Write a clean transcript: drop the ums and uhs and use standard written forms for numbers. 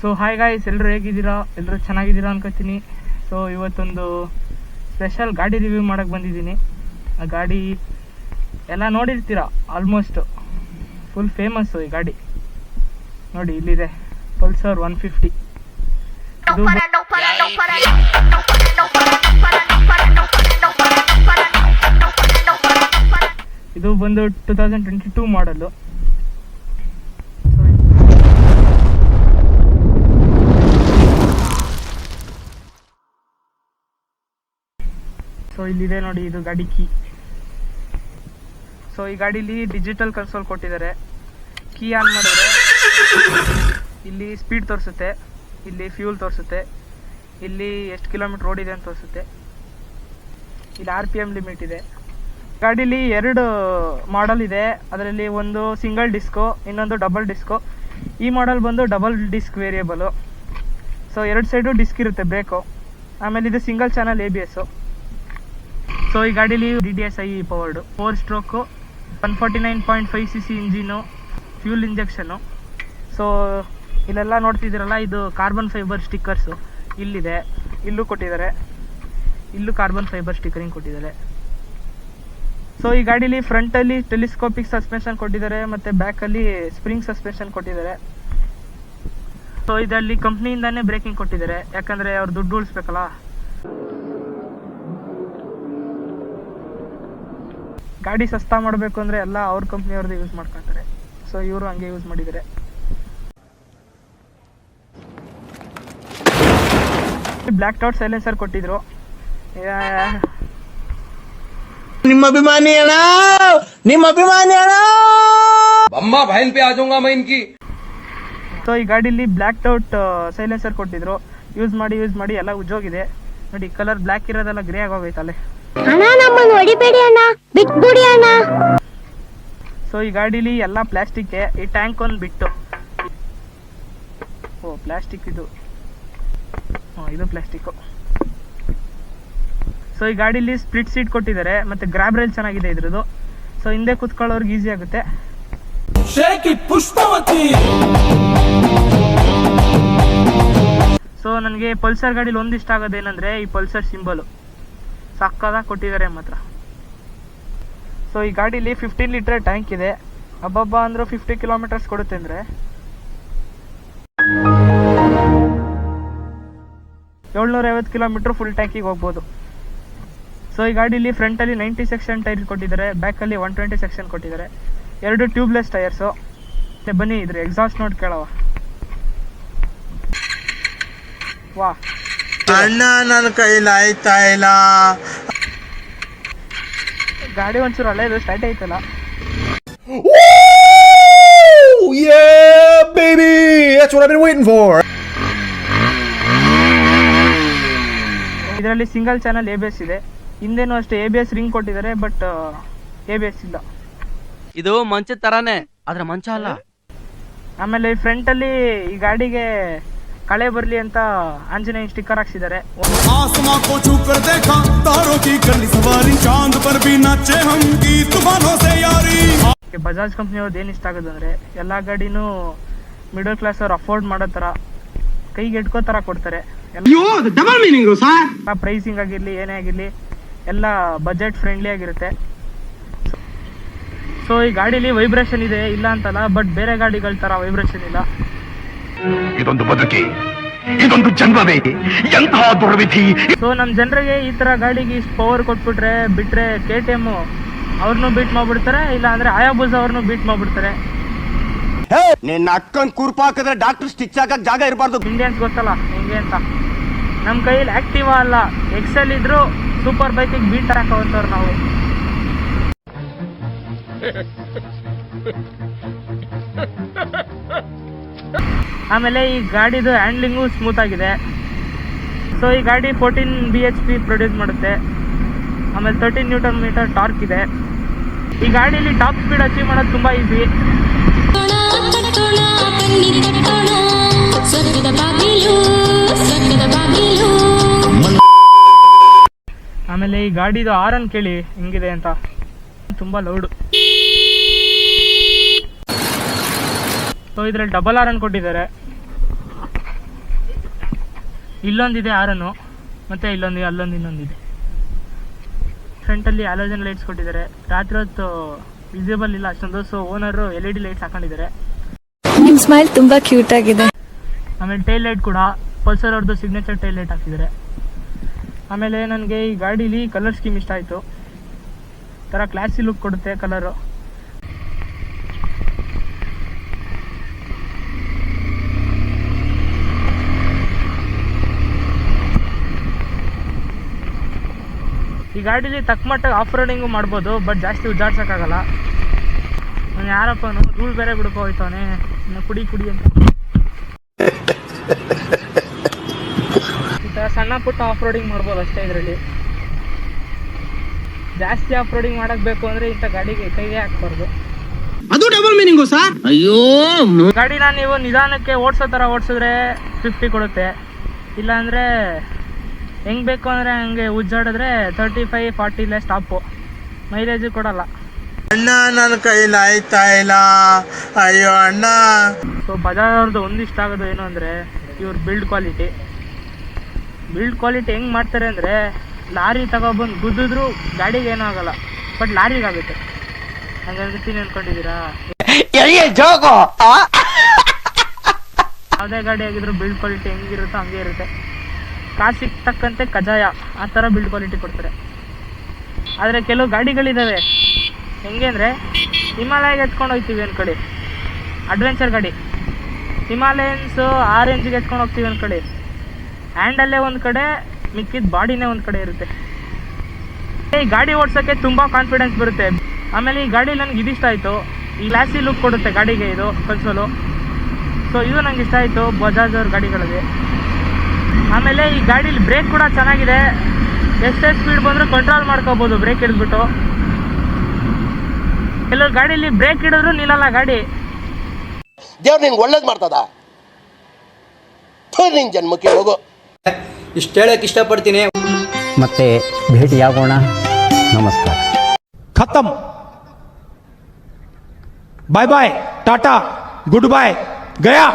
So hi guys, ಎಲ್ಲರೂ ಹೇಗಿದ್ದೀರಾ? ಎಲ್ಲರೂ ಚೆನ್ನಾಗಿದ್ದೀರಾ ಅನ್ಕೋತೀನಿ. ಸೊ ಇವತ್ತೊಂದು ಸ್ಪೆಷಲ್ ಗಾಡಿ ರಿವ್ಯೂ ಮಾಡೋಕ್ಕೆ ಬಂದಿದ್ದೀನಿ. ಆ ಗಾಡಿ ಎಲ್ಲ ನೋಡಿರ್ತೀರಾ, ಆಲ್ಮೋಸ್ಟ್ ಫುಲ್ ಫೇಮಸ್ಸು ಈ ಗಾಡಿ. ನೋಡಿ, ಇಲ್ಲಿದೆ ಪಲ್ಸರ್ 150. ಇದು ಬಂದು 2022 ಮಾಡಲು. ಸೊ ಇಲ್ಲಿದೆ ನೋಡಿ, ಇದು ಗಾಡಿ ಕೀ. ಸೊ ಈ ಗಾಡೀಲಿ ಡಿಜಿಟಲ್ ಕನ್ಸೋಲ್ ಕೊಟ್ಟಿದ್ದಾರೆ. ಕೀ ಆನ್ ಮಾಡಿದ್ರೆ ಇಲ್ಲಿ ಸ್ಪೀಡ್ ತೋರಿಸುತ್ತೆ, ಇಲ್ಲಿ ಫ್ಯೂಲ್ ತೋರಿಸುತ್ತೆ, ಇಲ್ಲಿ ಎಷ್ಟು ಕಿಲೋಮೀಟರ್ ಓಡಿದೆ ಅಂತ ತೋರಿಸುತ್ತೆ, ಇಲ್ಲಿ RPM ಲಿಮಿಟ್ ಇದೆ. ಗಾಡೀಲಿ 2 ಮಾಡಲ್ ಇದೆ. ಅದರಲ್ಲಿ ಒಂದು ಸಿಂಗಲ್ ಡಿಸ್ಕೋ, ಇನ್ನೊಂದು ಡಬಲ್ ಡಿಸ್ಕೋ. ಈ ಮಾಡಲ್ ಬಂದು double disc variable. So 2 side disc ಇರುತ್ತೆ ಬ್ರೇಕು. ಆಮೇಲೆ ಇದು ಸಿಂಗಲ್ ಚಾನಲ್ ABS. ಸೊ ಈ ಗಾಡೀಲಿ DDSI powered, 4 stroke, 149.5cc engine, fuel injection. So ಇಲ್ಲೆಲ್ಲ ನೋಡ್ತಿದ್ದೀರಲ್ಲ, ಇದು ಕಾರ್ಬನ್ ಫೈಬರ್ ಸ್ಟಿಕ್ಕರ್ಸು ಇಲ್ಲಿದೆ, ಇಲ್ಲೂ ಕೊಟ್ಟಿದ್ದಾರೆ, ಇಲ್ಲೂ ಕಾರ್ಬನ್ ಫೈಬರ್ ಸ್ಟಿಕ್ಕರಿಂಗ್ ಕೊಟ್ಟಿದ್ದಾರೆ. ಸೊ ಈ ಗಾಡೀಲಿ ಫ್ರಂಟಲ್ಲಿ ಟೆಲಿಸ್ಕೋಪಿಕ್ ಸಸ್ಪೆನ್ಷನ್ ಕೊಟ್ಟಿದ್ದಾರೆ, ಮತ್ತು ಬ್ಯಾಕಲ್ಲಿ ಸ್ಪ್ರಿಂಗ್ ಸಸ್ಪೆನ್ಷನ್ ಕೊಟ್ಟಿದ್ದಾರೆ. ಸೊ ಇದರಲ್ಲಿ ಕಂಪ್ನಿಯಿಂದಾನೇ ಬ್ರೇಕಿಂಗ್ ಕೊಟ್ಟಿದ್ದಾರೆ, ಯಾಕಂದರೆ ಅವ್ರು ದುಡ್ಡು ಉಳಿಸ್ಬೇಕಲ್ಲ. ಗಾಡಿ ಸಸ್ತಾ ಮಾಡಬೇಕು ಅಂದರೆ ಎಲ್ಲ ಅವ್ರ ಕಂಪ್ನಿಯವ್ರದ್ದು ಯೂಸ್ ಮಾಡ್ಕೊತಾರೆ. ಸೊ ಇವರು ಹಂಗೆ ಯೂಸ್ ಮಾಡಿದ್ದಾರೆ. ಬ್ಲ್ಯಾಕ್ ಔಟ್ ಸೈಲೆನ್ಸರ್ ಕೊಟ್ಟಿದ್ರು. ನಿಮ್ಮ ಅಭಿಮಾನಿ ಅಣ್ಣ, ನಿಮ್ಮ ಅಭಿಮಾನಿ ಅಣ್ಣ, ಅಮ್ಮ ಬಹನ್ ಪೇ ಆ ಜಾऊंगा मैं इनकी. ಸೊ ಈ ಗಾಡೀಲಿ ಬ್ಲ್ಯಾಕ್ ಔಟ್ ಸೈಲೆನ್ಸರ್ ಕೊಟ್ಟಿದ್ರು. ಯೂಸ್ ಮಾಡಿ ಎಲ್ಲ ಉಜ್ಜೋಗಿದೆ. ನೋಡಿ, ಕಲರ್ ಬ್ಲ್ಯಾಕ್ ಇರೋದೆಲ್ಲ ಗ್ರೇ ಆಗೋಗೈತಲ್ಲೇ. ಅಣ್ಣ, ನಮ್ಮನ್ನು ಹೊಡಿಬೇಡಿ ಅಣ್ಣ, ಬಿಟ್ಬಿಡಿ ಅಣ್ಣ. ಸೊ ಈ ಗಾಡೀಲಿ ಎಲ್ಲ ಪ್ಲಾಸ್ಟಿಕ್. ಈ ಟ್ಯಾಂಕ್ ಒಂದು ಬಿಟ್ಟು, ಪ್ಲಾಸ್ಟಿಕ್ ಇದು ಪ್ಲಾಸ್ಟಿಕ್ಕು. ಸೊ ಈ ಗಾಡೀಲಿ ಸ್ಪ್ಲಿಟ್ ಸೀಟ್ ಕೊಟ್ಟಿದ್ದಾರೆ, ಮತ್ತೆ ಗ್ರಾಬ್ ರೈಲ್ ಚೆನ್ನಾಗಿದೆ ಇದ್ರದ್ದು. ಸೊ ಹಿಂದೆ ಕುತ್ಕೊಳ್ಳೋರ್ಗೆ ಈಸಿ ಆಗುತ್ತೆ. ಸೊ ನನಗೆ ಪಲ್ಸರ್ ಗಾಡೀಲಿ ಒಂದು ಇಷ್ಟ ಆಗೋದೇನೆಂದರೆ ಈ ಪಲ್ಸರ್ ಸಿಂಬಲು ಸಕ್ಕದಾಗಿ ಕೊಟ್ಟಿದ್ದಾರೆ ಮಾತ್ರ. ಸೊ ಈ ಗಾಡೀಲಿ 15 ಲೀಟರ್ ಟ್ಯಾಂಕ್ ಇದೆ. ಹಬ್ಬ ಅಂದರೂ 50 ಕಿಲೋಮೀಟರ್ಸ್ ಕೊಡುತ್ತೆ. ಅಂದರೆ 750 ಕಿಲೋಮೀಟರ್ ಫುಲ್ ಟ್ಯಾಂಕಿಗೆ ಹೋಗ್ಬೋದು. ಸೊ ಈ ಗಾಡೀಲಿ ಫ್ರಂಟಲ್ಲಿ 90 ಸೆಕ್ಷನ್ ಟೈರ್ ಕೊಟ್ಟಿದ್ದಾರೆ, ಬ್ಯಾಕಲ್ಲಿ 120 ಸೆಕ್ಷನ್ ಕೊಟ್ಟಿದ್ದಾರೆ. 2 ಟ್ಯೂಬ್ಲೆಸ್ ಟೈರ್ಸು. ಬನ್ನಿ ಇದ್ರ ಎಕ್ಸಾಸ್ಟ್ ನೋಡ್ ಕೇಳವ. ವಾ ಅಣ್ಣ, ನನ್ನ ಕೈಲಾಯ್ತಾ ಇಲ್ಲ. ಗಾಡಿ ಒಂಚೂರು ಹಳೇದು, ಸ್ಟಾರ್ಟ್ ಆಯ್ತಲ್ಲ. Yeah, baby! That's what I've been waiting for. ಇದರಲ್ಲಿ ಸಿಂಗಲ್ ಚಾನಲ್ ABS ಇದೆ. ಹಿಂದೆನೂ ಅಷ್ಟೇ ABS ರಿಂಗ್ ಕೊಟ್ಟಿದ್ದಾರೆ, ಬಟ್ ABS ಇಲ್ಲ. ಇದು ಮಂಚದ ತರಾನೇ, ಆದ್ರೆ ಮಂಚ ಅಲ್ಲ. ಆಮೇಲೆ ಫ್ರಂಟ್ ಅಲ್ಲಿ ಈ ಗಾಡಿಗೆ ಕಳೆ ಬರ್ಲಿ ಅಂತ ಆಂಜನೇಯ ಸ್ಟಿಕ್ಕರ್ ಹಾಕ್ಸಿದ್ದಾರೆ. ಬಜಾಜ್ ಕಂಪ್ನಿಯವ್ರದ್ದು ಏನು ಇಷ್ಟ ಆಗೋದು ಅಂದ್ರೆ, ಎಲ್ಲಾ ಗಾಡಿನೂ ಮಿಡಲ್ ಕ್ಲಾಸ್ ಅವ್ರು ಅಫೋರ್ಡ್ ಮಾಡೋ ತರ, ಕೈಗೆ ಎಟ್ಕೋ ತರ ಕೊಡ್ತಾರೆ. ಪ್ರೈಸಿಂಗ್ ಆಗಿರ್ಲಿ, ಏನೇ ಆಗಿರ್ಲಿ, ಎಲ್ಲ ಬಜೆಟ್ ಫ್ರೆಂಡ್ಲಿ ಆಗಿರುತ್ತೆ. ಸೊ ಈ ಗಾಡೀಲಿ ವೈಬ್ರೇಷನ್ ಇದೆ, ಇಲ್ಲ ಅಂತಲ್ಲ, ಬಟ್ ಬೇರೆ ಗಾಡಿಗಳ ತರ ವೈಬ್ರೇಷನ್ ಇಲ್ಲ. ಇದೊಂದು ಬದುಕಿ, ಇದೊಂದು ಜನ್ಮವೇ, ಎಂತಹ ದುರ್ವಿಧಿ. ಸೊ ನಮ್ಮ ಜನರಿಗೆ ಈ ತರ ಗಾಡಿಗೆ ಇಷ್ಟು ಪವರ್ ಕೊಟ್ಬಿಟ್ರೆ ಬಿಟ್ರೆ KTM ಅವ್ರನ್ನೂ ಬೀಟ್ ಮಾಡ್ಬಿಡ್ತಾರೆ, ಇಲ್ಲ ಅಂದ್ರೆ ಆಯಾಬುಜ್ ಅವ್ರನ್ನೂ ಬೀಟ್ ಮಾಡ್ಬಿಡ್ತಾರೆ. ನಿನ್ನ ಅಕ್ಕನ್ ಕೂರ್ಪಾಕಿದ್ರೆ ಡಾಕ್ಟರ್ ಸ್ಟಿಚ್ ಹಾಕಕ್ ಜಾಗ ಇರಬಾರ್ದು. ಇಂಡಿಯನ್ಸ್ ಗೊತ್ತಲ್ಲ ಹೆಂಗೆ ಅಂತ. ನಮ್ಮ ಕೈಯಲ್ಲಿ ಆಕ್ಟಿವಾ ಅಲ್ಲ, ಎಕ್ಸೆಲ್ ಇದ್ರು ಸೂಪರ್ ಬೈಕಿಗೆ ಬೀಟ್ ಹಾಕೋಂಥವ್ರು ನಾವು. ಆಮೇಲೆ ಈ ಗಾಡಿದು ಹ್ಯಾಂಡ್ಲಿಂಗು ಸ್ಮೂತ್ ಆಗಿದೆ. ಸೊ ಈ ಗಾಡಿ 14 bhp ಪ್ರೊಡ್ಯೂಸ್ ಮಾಡುತ್ತೆ. ಆಮೇಲೆ 13 Nm ಟಾರ್ಕ್ ಇದೆ. ಈ ಗಾಡಿಯಲ್ಲಿ ಟಾಪ್ ಸ್ಪೀಡ್ ಅಚೀವ್ ಮಾಡೋದು ತುಂಬ ಈಸಿ. ಆಮೇಲೆ ಈ ಗಾಡಿದು ಹಾರನ್ ಕೇಳಿ ಹೆಂಗಿದೆ ಅಂತ, ತುಂಬ ಲೌಡು. ಸೊ ಇದರಲ್ಲಿ ಡಬಲ್ ಹಾರನ್ ಕೊಟ್ಟಿದ್ದಾರೆ. ಇಲ್ಲೊಂದಿದೆ ಆರನ್ನು, ಮತ್ತು ಅಲ್ಲೊಂದು ಇನ್ನೊಂದಿದೆ. ಫ್ರಂಟಲ್ಲಿ ಹ್ಯಾಲೋಜನ್ ಲೈಟ್ಸ್ ಕೊಟ್ಟಿದ್ದಾರೆ. ರಾತ್ರಿ ಹೊತ್ತು ವಿಸಿಬಲ್ ಇಲ್ಲ ಅಷ್ಟೊಂದು, ಸೊ ಓನರು LED ಲೈಟ್ಸ್ ಹಾಕೊಂಡಿದ್ದಾರೆ. ನಿಮ್ ಸ್ಮೈಲ್ ತುಂಬಾ ಕ್ಯೂಟ್ ಆಗಿದೆ. ಆಮೇಲೆ ಟೈಲ್ ಲೈಟ್ ಕೂಡ ಪಲ್ಸರ್ ಅವ್ರದ್ದು ಸಿಗ್ನೇಚರ್ ಟೈಲ್ ಲೈಟ್ ಹಾಕಿದ್ದಾರೆ. ಆಮೇಲೆ ನನಗೆ ಈ ಗಾಡೀಲಿ ಕಲರ್ ಸ್ಕೀಮ್ ಇಷ್ಟ ಆಯಿತು. ಥರ ಕ್ಲಾಸಿ ಲುಕ್ ಕೊಡುತ್ತೆ ಕಲರು. ಈ ಗಾಡೀಲಿ ತಕ್ಕ ಮಟ್ಟಿಗೆ ಆಫ್ ರೋಡಿಂಗು ಮಾಡ್ಬೋದು, ಬಟ್ ಜಾಸ್ತಿ ಉಜ್ಜಾಡ್ಸೋಕ್ಕಾಗಲ್ಲ. ನಾನು ಯಾರಪ್ಪನು ಧೂಳು ಬೇರೆ ಬಿಡ್ಕೊ ಹೋಯ್ತವನೆ, ಕುಡಿ ಅಂತ. ಈ ಥರ ಸಣ್ಣ ಪುಟ್ಟ ಆಫ್ ರೋಡಿಂಗ್ ಮಾಡ್ಬೋದು ಅಷ್ಟೇ. ಇದರಲ್ಲಿ ಜಾಸ್ತಿ ಆಫ್ ರೋಡಿಂಗ್ ಮಾಡಕ್ ಬೇಕು ಅಂದ್ರೆ ಇಂಥ ಗಾಡಿಗೆ ಕೈಗೆ ಹಾಕ್ಬಾರ್ದು. ಅದು ಡಬಲ್ ಮೀನಿಂಗು ಸರ್. ಅಯ್ಯೋ, ಗಾಡಿನ ನೀವು ನಿಧಾನಕ್ಕೆ ಓಡಿಸೋ ಥರ ಓಡಿಸಿದ್ರೆ 50 ಕೊಡುತ್ತೆ. ಇಲ್ಲಾಂದರೆ ಹೆಂಗೆ ಬೇಕು ಅಂದರೆ ಹಂಗೆ ಉಜ್ಜಾಡಿದ್ರೆ 35-40 ಸ್ಟಾಪು. ಮೈಲೇಜು ಕೊಡಲ್ಲ. ಅಣ್ಣ ನನ್ನ ಕೈಲಿ ಆಯ್ತಾ ಇಲ್ಲ, ಅಯ್ಯೋ ಅಣ್ಣ. ಸೊ ಬಜಾಜ್ ಅವ್ರದ್ದು ಒಂದಿಷ್ಟ ಆಗೋದು ಏನು ಅಂದರೆ ಇವ್ರ ಬಿಲ್ಡ್ ಕ್ವಾಲಿಟಿ ಹೆಂಗೆ ಮಾಡ್ತಾರೆ ಅಂದರೆ, ಲಾರಿ ತಗೊಬಂದು ಗುದ್ದಿದ್ರು ಗಾಡಿಗೆ ಏನೂ ಆಗಲ್ಲ, ಬಟ್ ಲಾರಿಗೆ ಆಗುತ್ತೆ. ಹಂಗಾಗ್ತೀನಿ ಅಂದ್ಕೊಂಡಿದ್ದೀರಾ? ಯಾವುದೇ ಗಾಡಿ ಆಗಿದ್ರು ಬಿಲ್ಡ್ ಕ್ವಾಲಿಟಿ ಹೆಂಗಿರುತ್ತೋ ಹಂಗೆ ಇರುತ್ತೆ. ಕಾಸಿಗೆ ತಕ್ಕಂತೆ ಕಜಾಯ ಆ ಥರ ಬಿಲ್ಡ್ ಕ್ವಾಲಿಟಿ ಕೊಡ್ತಾರೆ. ಆದರೆ ಕೆಲವು ಗಾಡಿಗಳಿದ್ದಾವೆ ಹೆಂಗೆ ಅಂದರೆ, ಹಿಮಾಲಯಗೆ ಎತ್ಕೊಂಡು ಹೋಗ್ತೀವಿ ಅಂದ್ಕೊಳ್ಳಿ, ಅಡ್ವೆಂಚರ್ ಗಾಡಿ. ಹಿಮಾಲಯನ್ಸು ಆ ರೇಂಜಿಗೆ ಎತ್ಕೊಂಡು ಹೋಗ್ತೀವಿ ಅಂದ್ಕೊಳ್ಳಿ, ಹ್ಯಾಂಡಲ್ಲೇ ಒಂದು ಕಡೆ, ಮಿಕ್ಕಿದ ಬಾಡಿನೇ ಒಂದು ಕಡೆ ಇರುತ್ತೆ. ಈ ಗಾಡಿ ಓಡಿಸೋಕ್ಕೆ ತುಂಬ ಕಾನ್ಫಿಡೆನ್ಸ್ ಬರುತ್ತೆ. ಆಮೇಲೆ ಈ ಗಾಡಿ ನನಗೆ ಇದಿಷ್ಟ ಆಯಿತು, ಈ ಗ್ಲಾಸಿ ಲುಕ್ ಕೊಡುತ್ತೆ ಗಾಡಿಗೆ ಇದು ಕನ್ಸೋಲು. ಸೊ ಇದು ನಂಗೆ ಇಷ್ಟ ಆಯಿತು ಬಜಾಜ್ ಅವ್ರ ಗಾಡಿಗಳಿಗೆ. ಆಮೇಲೆ ಈ ಗಾಡೀಲಿ ಬ್ರೇಕ್ ಕೂಡ ಚೆನ್ನಾಗಿದೆ. ಎಷ್ಟೇ ಸ್ಪೀಡ್ ಬಂದರೂ ಕಂಟ್ರೋಲ್ ಮಾಡ್ಕೋಬೋದು ಬ್ರೇಕ್ ಹಿಡಿದ್ಬಿಟ್ಟು. ಕೆಲವು ಗಾಡೀಲಿ ಬ್ರೇಕ್ ಹಿಡಿದ್ರು ನಿಲ್ಲಲ್ಲ ಗಾಡಿ. ದೇವ್ರು ನಿನ್ಗೆ ಒಳ್ಳೇದು ಮಾಡ್ತದ, ನಿನ್ ಜನ್ಮಕ್ಕೆ ಹೋಗು. ಇಷ್ಟ ಹೇಳಕ್ ಇಷ್ಟಪಡ್ತೀನಿ. ಮತ್ತೆ ಭೇಟಿಯಾಗೋಣ. ನಮಸ್ಕಾರ. खत्म. Bye bye, tata, goodbye, गया.